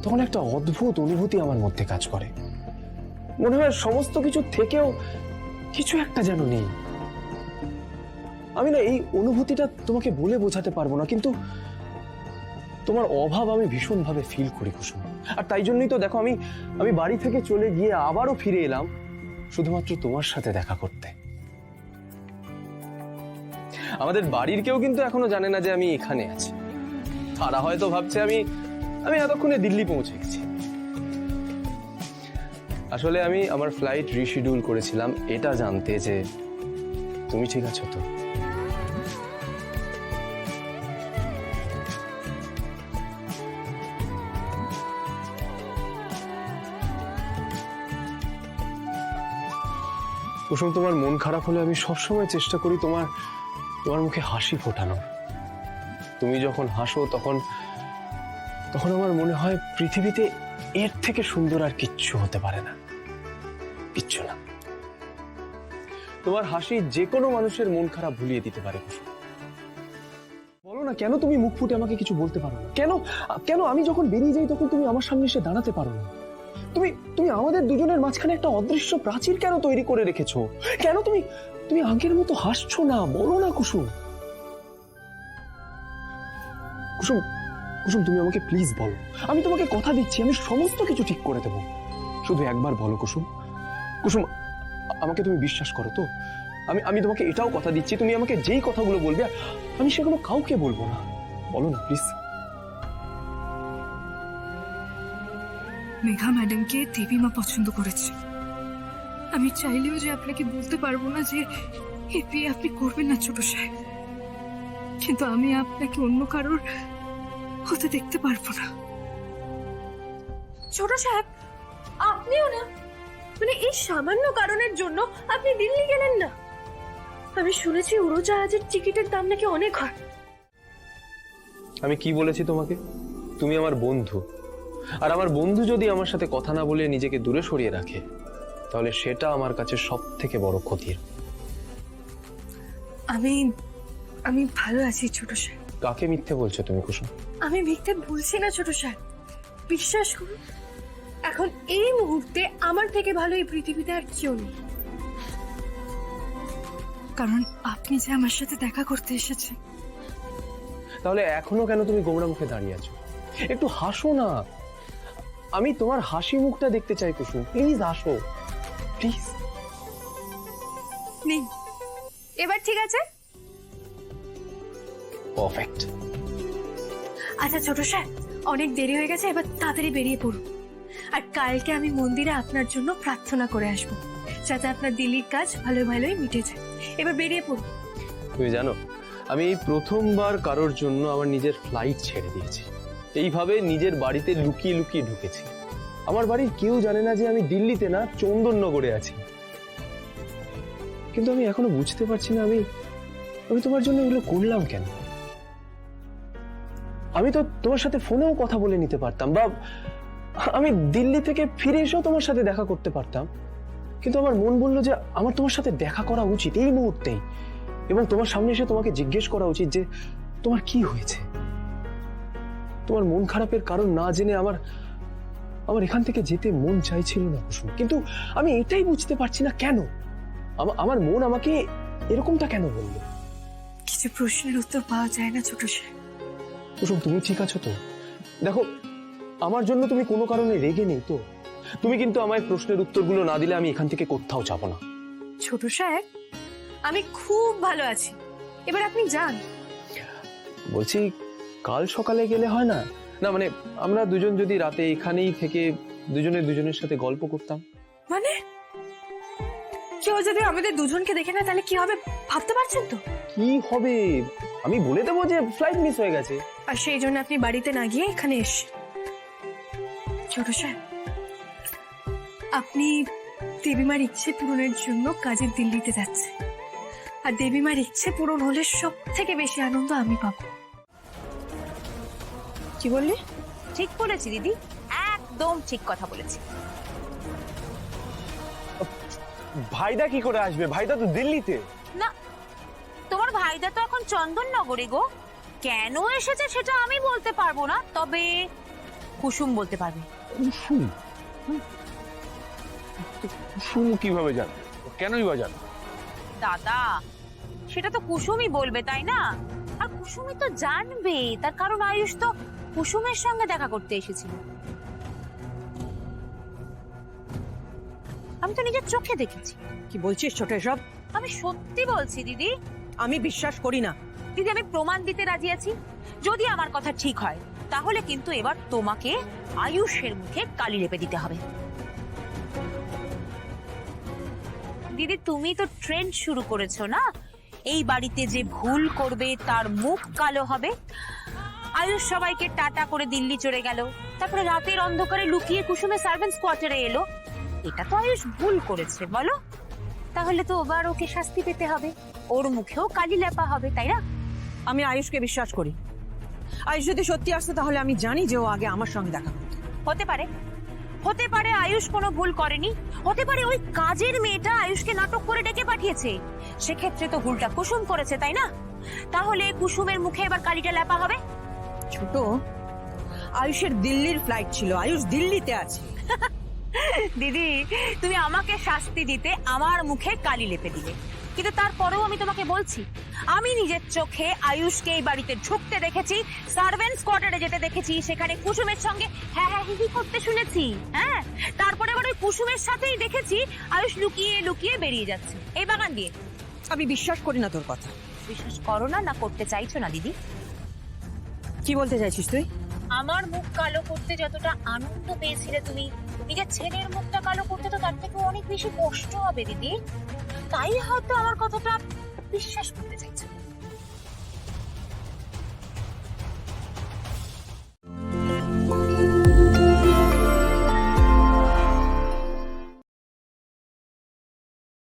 তখন একটা অদ্ভুত অনুভূতি আমার মধ্যে কাজ করে। মনে হয় সমস্ত কিছু থেকেও কিছু একটা যেন নেই। আমি না এই অনুভূতিটা তোমাকে বলে বোঝাতে পারবো না, কিন্তু তোমার অভাব আমি ভীষণভাবে ফিল করি কুসুম। আর তাই জন্যই তো দেখো আমি বাড়ি থেকে চলে গিয়ে আবারও ফিরে এলাম শুধুমাত্র তোমার সাথে দেখা করতে। আমাদের বাড়ির কেউ কিন্তু এখনো জানে না যে আমি এখানে আছি। তারা হয়তো ভাবছে আমি এতক্ষণে দিল্লি পৌঁছে গেছি। আসলে আমি আমার ফ্লাইট রিশিডিউল করেছিলাম এটা জানতে যে তুমি ঠিক আছো তো। কুসুম, তোমার মন খারাপ হলে আমি সবসময় চেষ্টা করি তোমার মুখে হাসি ফোটানোর। তুমি যখন হাসো তখন আমার মনে হয় পৃথিবীতে এর থেকে সুন্দর আর কিচ্ছু হতে পারে না, কিচ্ছু না। তোমার হাসি যে কোনো মানুষের মন খারাপ ভুলিয়ে দিতে পারে কুসুম। বলো না, কেন তুমি মুখ ফুটে আমাকে কিছু বলতে পারো না? কেন আমি যখন বেরিয়ে যাই তখন তুমি আমার সামনে এসে দাঁড়াতে পারো না? তুমি আমাদের দুজনের মাঝখানে একটা অদৃশ্য প্রাচীর কেন তৈরি করে রেখেছো? কেন তুমি আগের মতো হাসছো না? বলো না কুসুম। কুসুম, তুমি আমাকে প্লিজ বলো। আমি তোমাকে কথা দিচ্ছি, আমি সমস্ত কিছু ঠিক করে দেবো। শুধু একবার বলো কুসুম। আমাকে তুমি বিশ্বাস করো তো? আমি তোমাকে এটাও কথা দিচ্ছি, তুমি আমাকে যেই কথাগুলো বলবে আমি সেগুলো কাউকে বলবো না। বলো না প্লিজ। মেঘা ম্যাডামকে দেবী মা পছন্দ করেছে। আমি চাইলেও যে আপনাকে বলতে পারবো না যে এই বিয়ে আপনি করবেন না ছোট সাহেব, কিন্তু আমি আপনাকে অন্য কারোর হতে দেখতে পারবো না। ছোট সাহেব, আপনিও না, মানে এই সামান্য কারণের জন্য আপনি দিল্লি গেলেন না? আমি শুনেছি উড়োজাহাজের টিকিটের দাম নাকি অনেক হয়। আমি কি বলেছি তোমাকে? তুমি আমার বন্ধু, আর আমার বন্ধু যদি আমার সাথে কথা না বলে নিজেকে দূরে সরিয়ে রাখে তাহলে সেটা আমার কাছে সব থেকে বড় ক্ষতির। আমি ভালো আছি ছোট সাহেব। কাকে মিথ্যে বলছো তুমি কুসুম? আমি মিথ্যে বলছি না ছোট সাহেব, বিশ্বাস করুন। এখন এই মুহূর্তে আমার থেকে ভালো এই পৃথিবীতে আর কেউ নেই। কারণ আপনি যে আমার সাথে দেখা করতে এসেছেন। তাহলে এখনো কেন তুমি গোমড়া মুখে দাঁড়িয়ে আছো? একটু হাসো না। আমি তোমার হাসি মুখটা দেখতে চাই কুসুম, প্লিজ হাসো, প্লিজ। নেই, এবার ঠিক আছে? পারফেক্ট। আচ্ছা ছোট সাহেব, অনেক দেরি হয়ে গেছে, এবার তাড়াতাড়ি বেরিয়ে পড়ুন। আর কালকে আমি মন্দিরে আপনার জন্য প্রার্থনা করে আসবো, যাতে আপনার দিল্লির কাজ ভালোই মিটে যায়। এবার বেরিয়ে পড়ুন। তুমি জানো, আমি এই প্রথমবার কারোর জন্য আমার নিজের ফ্লাইট ছেড়ে দিয়েছি। এইভাবে নিজের বাড়িতে লুকিয়ে লুকিয়ে ঢুকেছি। আমার বাড়ির কেউ জানে না যে আমি দিল্লিতে না, চন্দননগরে আছি। কিন্তু আমি এখনো বুঝতে পারছি না আমি তোমার জন্য এগুলো করলাম কেন। আমি তো তোমার সাথে ফোনেও কথা বলে নিতে পারতাম, বা আমি দিল্লি থেকে ফিরে এসেও তোমার সাথে দেখা করতে পারতাম। কিন্তু আমার মন বলল যে আমার তোমার সাথে দেখা করা উচিত এই মুহূর্তেই, এবং তোমার সামনে এসে তোমাকে জিজ্ঞেস করা উচিত যে তোমার কি হয়েছে। তোমার মন খারাপের কারণ না জেনে আমার এখান থেকে যেতে মন চাইছিল না কুসুম, কিন্তু আমি এটাই বুঝতে পারছি না কেন আমার মন আমাকে এরকমটা কেন বললো। কিছু প্রশ্নের উত্তর পাওয়া যায় না ছোট সাহেব। কুসুম, তুমি ঠিক আছো তো? দেখো, আমার জন্য তুমি কোনো কারণে রেগে নেই তো? তুমি কিন্তু আমায় প্রশ্নের উত্তরগুলো না দিলে আমি এখান থেকে কোথাও যাব না। ছোট সাহেব, আমি খুব ভালো আছি, এবার আপনি যান। বলছি, কাল সকালে গেলে হয় না? না মানে আমরা দুজন যদি রাতে এখানেই থেকে দুজনের সাথে গল্প করতাম। মানে কেউ যদি আমাদের দুজনকে দেখে না তাহলে কি হবে ভাবতে পারছেন তো? কি হবে? আমি বলে দেবো যে ফ্লাইট মিস হয়ে গেছে। আর সেই জন্য আপনি বাড়িতে না গিয়ে এখানে এসে। ছোট সাহেব, আপনি দেবীমার ইচ্ছে পূরণের জন্য কাজে দিল্লিতে যাচ্ছে, আর দেবীমার ইচ্ছে পূরণ হলে সব থেকে বেশি আনন্দ আমি পাবো। কি বললি? ঠিক বলেছি দিদি, একদম ঠিক কথা বলেছি। ভাইদা কি করে আসবে? ভাইদা তো দিল্লিতে। না, তোমার ভাইদা তো এখন চন্দননগরে গো। কেন এসেছে সেটা আমি বলতে পারবো না, তবে কুসুম বলতে পারবে। কুসুম? কুসুম কিভাবে জানে? কেনই বা জানে? দাদা, সেটা তো কুসুমই বলবে, তাই না? আর কুসুমই তো জানবে, তার কারণ আয়ুষ তো কুসুমের সঙ্গে দেখা করতে এসেছিল। আমি তো নিজের চোখে দেখেছি। কি বলছিস ছোট এসব? আমি সত্যি বলছি দিদি। আমি বিশ্বাস করি না। দিদি, আমি প্রমাণ দিতে রাজি আছি। যদি আমার কথা ঠিক হয় তাহলে কিন্তু এবার তোমাকে আয়ুষের মুখে কালি লেপে দিতে হবে। দিদি, তুমি তো ট্রেন্ড শুরু করেছো না, এই বাড়িতে যে ভুল করবে তার মুখ কালো হবে। আয়ুষ সবাইকে টাটা করে দিল্লি চলে গেল, তারপরে রাতের অন্ধকারে লুকিয়ে কুসুমের সার্ভেন্টস কোয়ার্টারে এলো। এটা তো আয়ুষ ভুল করেছে, বলো? তাহলে তো এবার ওকে শাস্তি পেতে হবে, ওর মুখেও কালি লেপা হবে, তাই না? আমি আয়ুষকে বিশ্বাস করি। আয়ুষ যদি সত্যি আসতো তাহলে আমি জানি যে ও আগে আমার সঙ্গে দেখা করতো। হতে পারে, হতে পারে আয়ুষ কোনো ভুল করেনি। হতে পারে ওই কাজের মেয়েটা আয়ুষকে নাটক করে ডেকে পাঠিয়েছে। সেক্ষেত্রে তো ভুলটা কুসুম করেছে, তাই না? তাহলে কুসুমের মুখে এবার কালিটা লেপা হবে। ছোট, আয়ুষের দিল্লির ফ্লাইট ছিল, আয়ুষ দিল্লিতে আছে। দিদি, তুমি আমাকে শাস্তি দিতে আমার মুখে কালি লেপে দিলে, কিন্তু তারপরেও আমি তোমাকে বলছি, আমি নিজের চোখে আয়ুষকে এই বাড়িতে ঢুকতে দেখেছি, সার্ভেন্টস কোয়ার্টারে যেতে দেখেছি, সেখানে কুসুমের সঙ্গে হ্যাঁ হ্যাঁ হি হি করতে শুনেছি। হ্যাঁ, তারপরে আবার ওই কুসুমের সাথেই দেখেছি আয়ুষ লুকিয়ে লুকিয়ে বেরিয়ে যাচ্ছে এই বাগান দিয়ে। আমি বিশ্বাস করি না তোর কথা। বিশ্বাস করো না, না করতে চাইছো না দিদি? কি বলতে চাইছিস তুই? আমার মুখ কালো করতে যতটা আনন্দ পেয়েছিলে তুমি, নিজের ছেলের মুখটা কালো করতে তো তার থেকে অনেক বেশি কষ্ট হবে দিদি। তাই হয়তো আমার কথাটা বিশ্বাস করতে চাইছো।